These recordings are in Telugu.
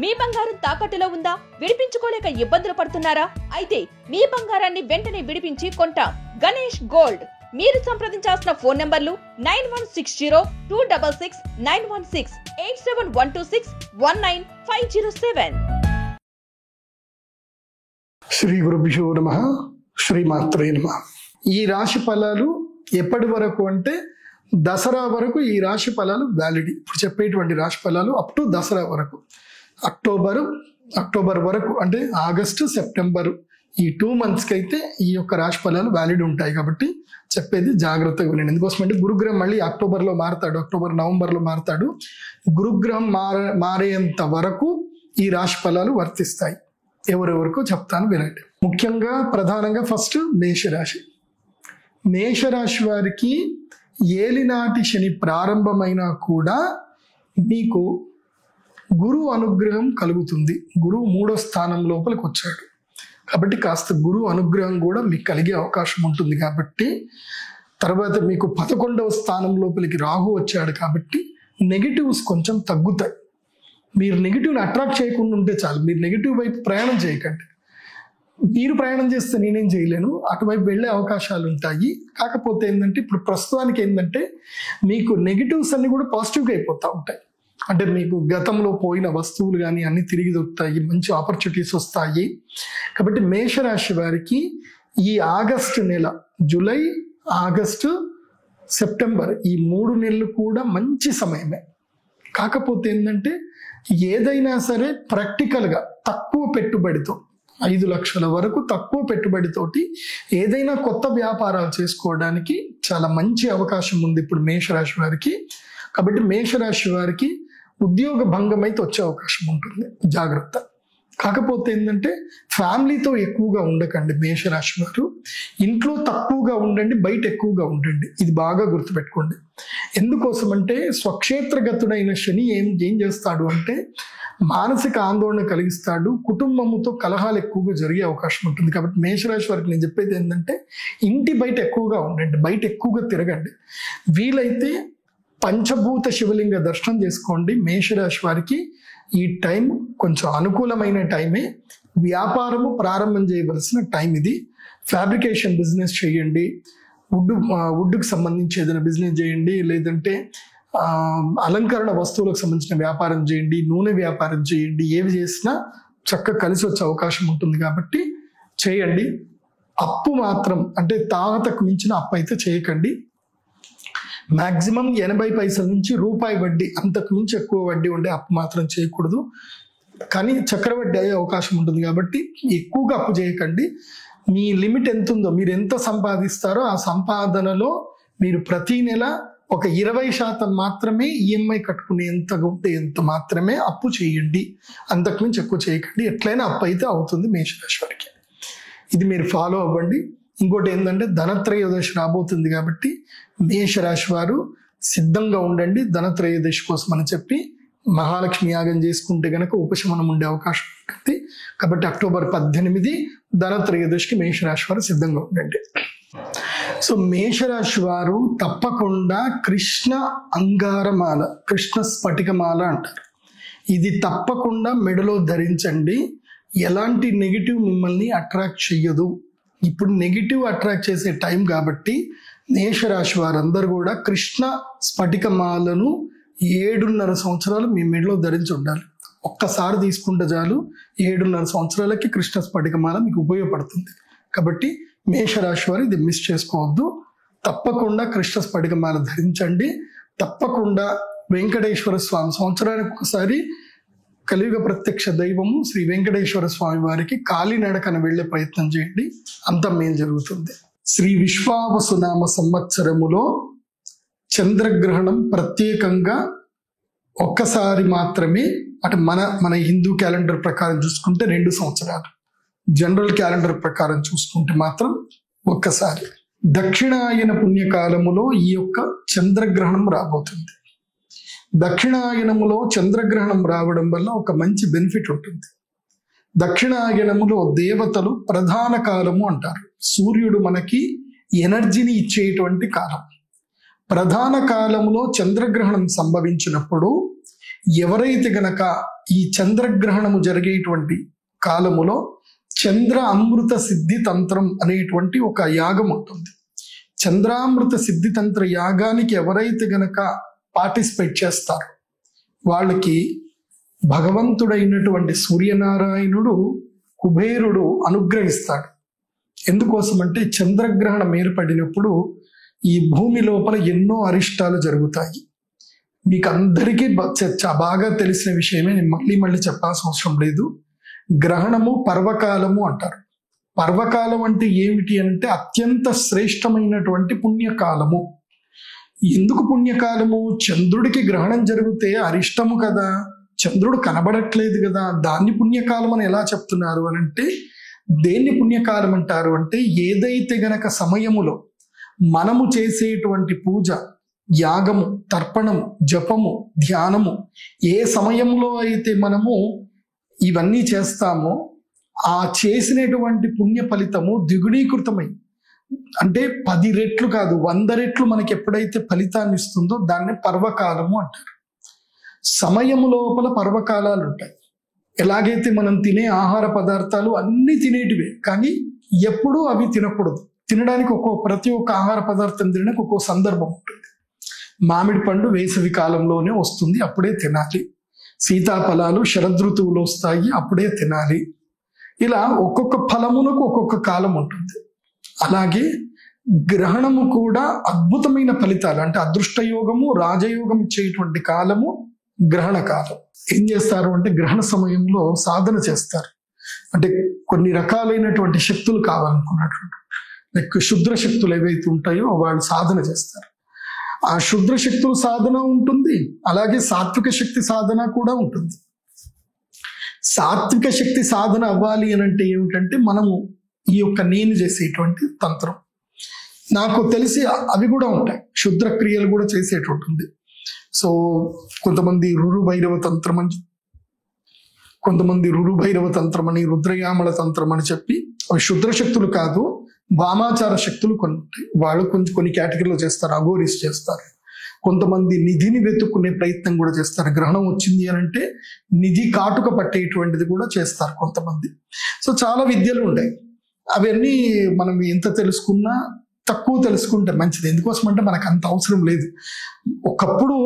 మీ బంగారం తాకట్టులో ఉందా? విడిపించుకోలేక ఇబ్బందులు పడుతున్నారా? అయితే మీ బంగారాన్ని వెంటనే విడిపించి కొంటాం. గణేష్ గోల్డ్. మీరు సంప్రదించాల్సిన ఫోన్ నంబర్లు 9160-266-916, 8712619507. శ్రీ గురుభ్యో నమః. శ్రీమాత్రే నమః. ఈ రాశి ఫలాలు ఎప్పటి వరకు అంటే దసరా వరకు ఈ రాశి ఫలాలు వ్యాలిడ్. ఇప్పుడు చెప్పేటువంటి రాశి ఫలాలు అప్ టు దసరా వరకు, అక్టోబర్ వరకు, అంటే ఆగస్టు సెప్టెంబర్ ఈ 2 monthsకి అయితే ఈ యొక్క రాశి ఫలాలు వ్యాలిడ్ ఉంటాయి. కాబట్టి చెప్పేది జాగ్రత్తగా వినండి. ఎందుకోసం అంటే గురుగ్రహం మళ్ళీ అక్టోబర్లో మారుతాడు, నవంబర్లో మారుతాడు. గురుగ్రహం మారేంత వరకు ఈ రాశి ఫలాలు వర్తిస్తాయి. ఎవరెవరికో చెప్తాను వినండి. ముఖ్యంగా ప్రధానంగా ఫస్ట్ మేషరాశి వారికి ఏలినాటి శని ప్రారంభమైనా కూడా మీకు గురువు అనుగ్రహం కలుగుతుంది. గురువు 3వ స్థానం లోపలికి వచ్చాడు కాబట్టి కాస్త గురువు అనుగ్రహం కూడా మీకు కలిగే అవకాశం ఉంటుంది. కాబట్టి తర్వాత మీకు 11వ స్థానం లోపలికి రాహు వచ్చాడు కాబట్టి నెగిటివ్స్ కొంచెం తగ్గుతాయి. మీరు నెగిటివ్ని అట్రాక్ట్ చేయకుండా ఉంటే చాలు. మీరు నెగిటివ్ వైపు ప్రయాణం చేయకండి. మీరు ప్రయాణం చేస్తే నేనేం చేయలేను, అటువైపు వెళ్ళే అవకాశాలు ఉంటాయి. కాకపోతే ఏంటంటే ఇప్పుడు ప్రస్తుతానికి ఏంటంటే మీకు నెగిటివ్స్ అన్ని కూడా పాజిటివ్గా అయిపోతూ ఉంటాయి. అంటే మీకు గతంలో పోయిన వస్తువులు కానీ అన్ని తిరిగి దొరుకుతాయి, మంచి ఆపర్చునిటీస్ వస్తాయి. కాబట్టి మేషరాశి వారికి ఈ ఆగస్టు నెల, జూలై, ఆగస్టు, సెప్టెంబర్ ఈ 3 నెలలు కూడా మంచి సమయమే. కాకపోతే ఏంటంటే ఏదైనా సరే ప్రాక్టికల్గా తక్కువ పెట్టుబడితో 5 లక్షల వరకు తక్కువ పెట్టుబడితోటి ఏదైనా కొత్త వ్యాపారాలు చేసుకోవడానికి చాలా మంచి అవకాశం ఉంది ఇప్పుడు మేషరాశి వారికి. కాబట్టి మేషరాశి వారికి ఉద్యోగ భంగం అయితే వచ్చే అవకాశం ఉంటుంది, జాగ్రత్త. కాకపోతే ఏంటంటే ఫ్యామిలీతో ఎక్కువగా ఉండకండి మేషరాశి వారు. ఇంట్లో తక్కువగా ఉండండి, బయట ఎక్కువగా ఉండండి. ఇది బాగా గుర్తుపెట్టుకోండి. ఎందుకోసం అంటే స్వక్షేత్రగతుడైన శని ఏం చేస్తాడు అంటే మానసిక ఆందోళన కలిగిస్తాడు, కుటుంబముతో కలహాలు ఎక్కువగా జరిగే అవకాశం ఉంటుంది. కాబట్టి మేషరాశి వారికి నేను చెప్పేది ఏంటంటే ఇంటి బయట ఎక్కువగా ఉండండి, బయట ఎక్కువగా తిరగండి. వీలైతే పంచభూత శివలింగ దర్శనం చేసుకోండి. మేషరాశి వారికి ఈ టైం కొంచెం అనుకూలమైన టైమే. వ్యాపారము ప్రారంభం చేయవలసిన టైం ఇది. ఫ్యాబ్రికేషన్ బిజినెస్ చేయండి, వుడ్కి సంబంధించి ఏదైనా బిజినెస్ చేయండి, లేదంటే అలంకరణ వస్తువులకు సంబంధించిన వ్యాపారం చేయండి, నూనె వ్యాపారం చేయండి. ఏవి చేసినా చక్కగా కలిసి వచ్చే అవకాశం ఉంటుంది కాబట్టి చేయండి. అప్పు మాత్రం అంటే తాహతకు మించిన అప్పు అయితే చేయకండి. మాక్సిమం 80 పైసల నుంచి రూపాయి వడ్డీ, అంతకు మించి ఎక్కువ వడ్డీ ఉండే అప్పు మాత్రం చేయకూడదు. కానీ చక్రవడ్డీ అయ్యే అవకాశం ఉంటుంది కాబట్టి ఎక్కువగా అప్పు చేయకండి. మీ లిమిట్ ఎంత ఉందో, మీరు ఎంత సంపాదిస్తారో ఆ సంపాదనలో మీరు ప్రతి నెల ఒక 20% మాత్రమే ఈఎంఐ కట్టుకునేంత ఉంటే ఎంత మాత్రమే అప్పు చేయండి. అంతకుమించి ఎక్కువ చేయకండి. ఎట్లయినా అప్పు అయితే అవుతుంది మేషరాశి వారికి. ఇది మీరు ఫాలో అవ్వండి. ఇంకోటి ఏంటంటే ధనత్రయోదశి రాబోతుంది కాబట్టి మేషరాశి వారు సిద్ధంగా ఉండండి ధనత్రయోదశి కోసం అని చెప్పి. మహాలక్ష్మి యాగం చేసుకుంటే గనక ఉపశమనం ఉండే అవకాశం ఉంటుంది. కాబట్టి అక్టోబర్ 18 ధనత్రయోదశికి మేషరాశి వారు సిద్ధంగా ఉండండి. సో మేషరాశి వారు తప్పకుండా కృష్ణ అంగారమాల, కృష్ణ స్ఫటికమాల అంటారు, ఇది తప్పకుండా మెడలో ధరించండి. ఎలాంటి నెగిటివ్ మిమ్మల్ని అట్రాక్ట్ చెయ్యదు. ఇప్పుడు నెగిటివ్ అట్రాక్ట్ చేసే టైం కాబట్టి మేషరాశి వారందరూ కూడా కృష్ణ స్ఫటికమాలను 7.5 సంవత్సరాలు మీ మెడలో ధరించి ఉండాలి. ఒక్కసారి తీసుకుంటే చాలు, 7.5 సంవత్సరాలకి కృష్ణ స్ఫటికమాల మీకు ఉపయోగపడుతుంది. కాబట్టి మేషరాశి వారు ఇది మిస్ చేసుకోవద్దు. తప్పకుండా కృష్ణ స్ఫటికమాల ధరించండి. తప్పకుండా వెంకటేశ్వర స్వామి, సంవత్సరానికి ఒకసారి కలియుగ ప్రత్యక్ష దైవము శ్రీ వెంకటేశ్వర స్వామి వారికి కాలినడకన వెళ్లే ప్రయత్నం చేయండి, అంత మేలు జరుగుతుంది. శ్రీ విశ్వావసునామ సంవత్సరములో చంద్రగ్రహణం ప్రత్యేకంగా ఒక్కసారి మాత్రమే, అంటే మన హిందూ క్యాలెండర్ ప్రకారం చూసుకుంటే 2 సంవత్సరాలు, జనరల్ క్యాలెండర్ ప్రకారం చూసుకుంటే మాత్రం ఒక్కసారి. దక్షిణాయన పుణ్యకాలములో ఈ యొక్క చంద్రగ్రహణం రాబోతుంది. దక్షిణాయనములో చంద్రగ్రహణం రావడం వల్ల ఒక మంచి బెనిఫిట్ ఉంటుంది. దక్షిణాయనములో దేవతలు ప్రధాన కాలము అంటారు. సూర్యుడు మనకి ఎనర్జీని ఇచ్చేటువంటి కాలం. ప్రధాన కాలములో చంద్రగ్రహణం సంభవించినప్పుడు ఎవరైతే గనక ఈ చంద్రగ్రహణము జరిగేటువంటి కాలములో చంద్ర అమృత సిద్ధి తంత్రం అనేటువంటి ఒక యాగం ఉంటుంది. చంద్రామృత సిద్ధి తంత్ర యాగానికి ఎవరైతే గనక పార్టిసిపేట్ చేస్తారో వాళ్ళకి భగవంతుడైనటువంటి సూర్యనారాయణుడు కుబేరుడు అనుగ్రహిస్తాడు. ఎందుకోసమంటే చంద్రగ్రహణం ఏర్పడినప్పుడు ఈ భూమి లోపల ఎన్నో అరిష్టాలు జరుగుతాయి. మీకు అందరికీ బాగా తెలిసిన విషయమే, నేను మళ్ళీ చెప్పాల్సిన అవసరం లేదు. గ్రహణము పర్వకాలము అంటారు. పర్వకాలం అంటే ఏమిటి అంటే అత్యంత శ్రేష్టమైనటువంటి పుణ్యకాలము. ఎందుకు పుణ్యకాలము? చంద్రుడికి గ్రహణం జరిగితే అరిష్టము కదా, చంద్రుడు కనబడట్లేదు కదా, దాన్ని పుణ్యకాలం అని ఎలా చెప్తున్నారు అని అంటే, దేన్ని పుణ్యకాలం అంటారు అంటే ఏదైతే గనక సమయములో మనము చేసేటువంటి పూజ, యాగము, తర్పణము, జపము, ధ్యానము ఏ సమయంలో అయితే మనము ఇవన్నీ చేస్తామో ఆ చేసినటువంటి పుణ్య ఫలితము ద్విగుణీకృతమై, అంటే 10 రెట్లు కాదు 100 రెట్లు మనకి ఎప్పుడైతే ఫలితాన్ని ఇస్తుందో దాన్ని పర్వకాలము అంటారు. సమయము లోపల పర్వకాలాలు ఉంటాయి. ఎలాగైతే మనం తినే ఆహార పదార్థాలు అన్ని తినేటివే, కానీ ఎప్పుడూ అవి తినకూడదు. తినడానికి ప్రతి ఒక్క ఆహార పదార్థం తినడానికి ఒక్కో సందర్భం ఉంటుంది. మామిడి పండు వేసవి కాలంలోనే వస్తుంది, అప్పుడే తినాలి. సీతాఫలాలు శరదృతువులో వస్తాయి, అప్పుడే తినాలి. ఇలా ఒక్కొక్క ఫలమునకు ఒక్కొక్క కాలం ఉంటుంది. అలాగే గ్రహణము కూడా అద్భుతమైన ఫలితాలు, అంటే అదృష్టయోగము, రాజయోగం ఇచ్చేటువంటి కాలము గ్రహణ కాలం. ఏం చేస్తారు అంటే గ్రహణ సమయంలో సాధన చేస్తారు. అంటే కొన్ని రకాలైనటువంటి శక్తులు కావాలనుకున్నటువంటి లైక్ శుద్ర శక్తులు ఏవైతే ఉంటాయో వాళ్ళు సాధన చేస్తారు. ఆ శుద్ర శక్తుల సాధన ఉంటుంది, అలాగే సాత్విక శక్తి సాధన కూడా ఉంటుంది. సాత్విక శక్తి సాధన అవ్వాలి అని అంటే ఏమిటంటే మనము ఈ యొక్క నేను చేసేటువంటి తంత్రం, నాకు తెలిసి అవి కూడా ఉంటాయి, శుద్ర క్రియలు కూడా చేసేటువంటి. సో కొంతమంది రురుభైరవ తంత్రం అని, కొంతమంది రురుభైరవ తంత్రం అని, రుద్రయామల తంత్రం అని చెప్పి అవి శుద్ర శక్తులు కాదు, వామాచార శక్తులు కొన్ని ఉంటాయి. వాళ్ళు కొన్ని కేటగిరీలో చేస్తారు, అఘోరీస్ చేస్తారు. కొంతమంది నిధిని వెతుక్కునే ప్రయత్నం కూడా చేస్తారు. గ్రహణం వచ్చింది అని అంటే నిధి కాటుక పట్టేటువంటిది కూడా చేస్తారు కొంతమంది. సో చాలా విద్యలు ఉంటాయి. అవన్నీ మనం ఎంత తెలుసుకున్నా తక్కువ తెలుసుకుంటే మంచిది. ఎందుకోసం అంటే మనకు అంత అవసరం లేదు. ఒకప్పుడు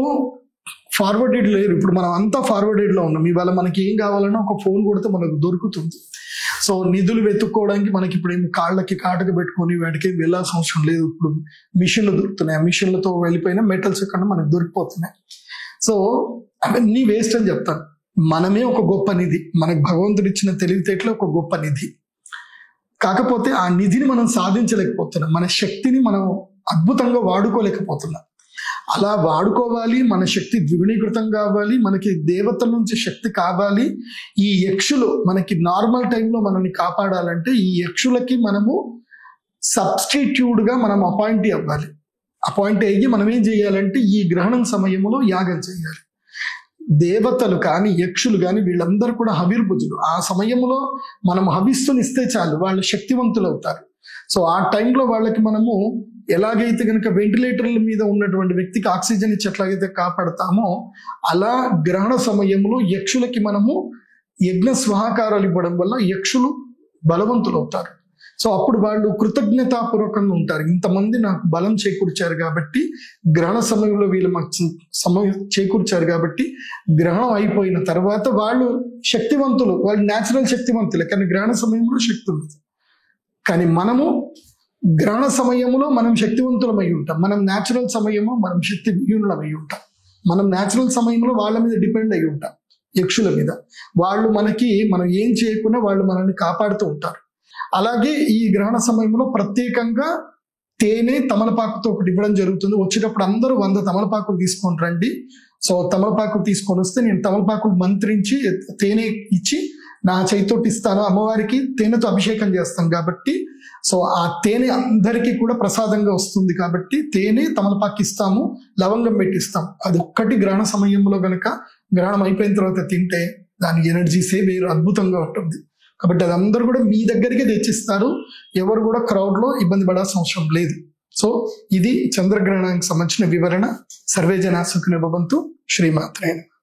ఫార్వర్డెడ్ లేరు, ఇప్పుడు మనం అంతా ఫార్వర్డెడ్లో ఉన్నాం. ఇవాళ మనకి ఏం కావాలన్నా ఒక ఫోన్ కొడితే మనకు దొరుకుతుంది. సో నిధులు వెతుక్కోవడానికి మనకి ఇప్పుడు ఏం కాళ్ళకి కాటుక పెట్టుకొని వాటికి వెళ్ళాల్సిన అవసరం లేదు. ఇప్పుడు మిషన్లు దొరుకుతున్నాయి, ఆ మిషన్లతో వెళ్ళిపోయిన మెటల్స్ కన్నా మనకు దొరికిపోతున్నాయి. సో అవన్నీ వేస్ట్ అని చెప్తాను. మనమే ఒక గొప్ప నిధి, మనకు భగవంతుడు ఇచ్చిన తెలివితేటలో ఒక గొప్ప నిధి. కాకపోతే ఆ నిధిని మనం సాధించలేకపోతున్నాం, మన శక్తిని మనం అద్భుతంగా వాడుకోలేకపోతున్నాం. అలా వాడుకోవాలి, మన శక్తి ద్విగుణీకృతం కావాలి, మనకి దేవతల నుంచి శక్తి కావాలి. ఈ యక్షులు మనకి నార్మల్ టైంలో మనల్ని కాపాడాలంటే ఈ యక్షులకి మనము సబ్స్టిట్యూట్ గా మనం అపాయింట్ అవ్వాలి. అపాయింట్ అయ్యి మనం ఏం చేయాలంటే ఈ గ్రహణం సమయంలో యాగం చేయాలి. దేవతలు కానీ యక్షులు కానీ వీళ్ళందరూ కూడా హవిర్భుజులు. ఆ సమయంలో మనం హవిస్సునిస్తే చాలు వాళ్ళు శక్తివంతులు అవుతారు. సో ఆ టైంలో వాళ్ళకి మనము ఎలాగైతే కనుక వెంటిలేటర్ల మీద ఉన్నటువంటి వ్యక్తికి ఆక్సిజన్ ఇచ్చి ఎట్లాగైతే కాపాడతామో అలా గ్రహణ సమయంలో యక్షులకి మనము యజ్ఞ స్వాహాకారాలు ఇవ్వడం వల్ల యక్షులు బలవంతులు అవుతారు. సో అప్పుడు వాళ్ళు కృతజ్ఞతాపూర్వకంగా ఉంటారు. ఇంతమంది నాకు బలం చేకూర్చారు కాబట్టి, గ్రహణ సమయంలో వీళ్ళు మాకు సమయం చేకూర్చారు కాబట్టి గ్రహణం అయిపోయిన తర్వాత వాళ్ళు శక్తివంతులు, వాళ్ళు న్యాచురల్ శక్తివంతులే, కానీ గ్రహణ సమయంలో శక్తి ఉండదు. కానీ మనము గ్రహణ సమయంలో మనం శక్తివంతులమై ఉంటాం, మనం న్యాచురల్ సమయంలో మనం శక్తి విహీనులమై ఉంటాం. మనం న్యాచురల్ సమయంలో వాళ్ళ మీద డిపెండ్ అయి ఉంటాం, యక్షుల మీద. వాళ్ళు మనం ఏం చేయకుండా వాళ్ళు మనల్ని కాపాడుతూ ఉంటారు. అలాగే ఈ గ్రహణ సమయంలో ప్రత్యేకంగా తేనె తమలపాకుతో ఒకటి ఇవ్వడం జరుగుతుంది. వచ్చేటప్పుడు అందరూ 100 తమలపాకులు తీసుకొని రండి. సో తమలపాకులు తీసుకొని వస్తే నేను తమలపాకులు మంత్రించి తేనె ఇచ్చి నా చేతితోటి ఇస్తాను, అమ్మవారికి తేనెతో అభిషేకం చేస్తాం కాబట్టి. సో ఆ తేనె అందరికీ కూడా ప్రసాదంగా వస్తుంది కాబట్టి తేనె తమలపాకు ఇస్తాము, లవంగం పెట్టిస్తాం. అది ఒక్కటి గ్రహణ సమయంలో గనక గ్రహణం అయిపోయిన తర్వాత తింటే దాని ఎనర్జీసే వేరు, అద్భుతంగా ఉంటుంది. కాబట్టి అది అందరూ కూడా మీ దగ్గరికే తెచ్చిస్తారు, ఎవరు కూడా క్రౌడ్ లో ఇబ్బంది పడాల్సిన అవసరం లేదు. సో ఇది చంద్రగ్రహణానికి సంబంధించిన వివరణ. సర్వే జనా సుఖినో భవంతు. శ్రీమాత్రే నమః.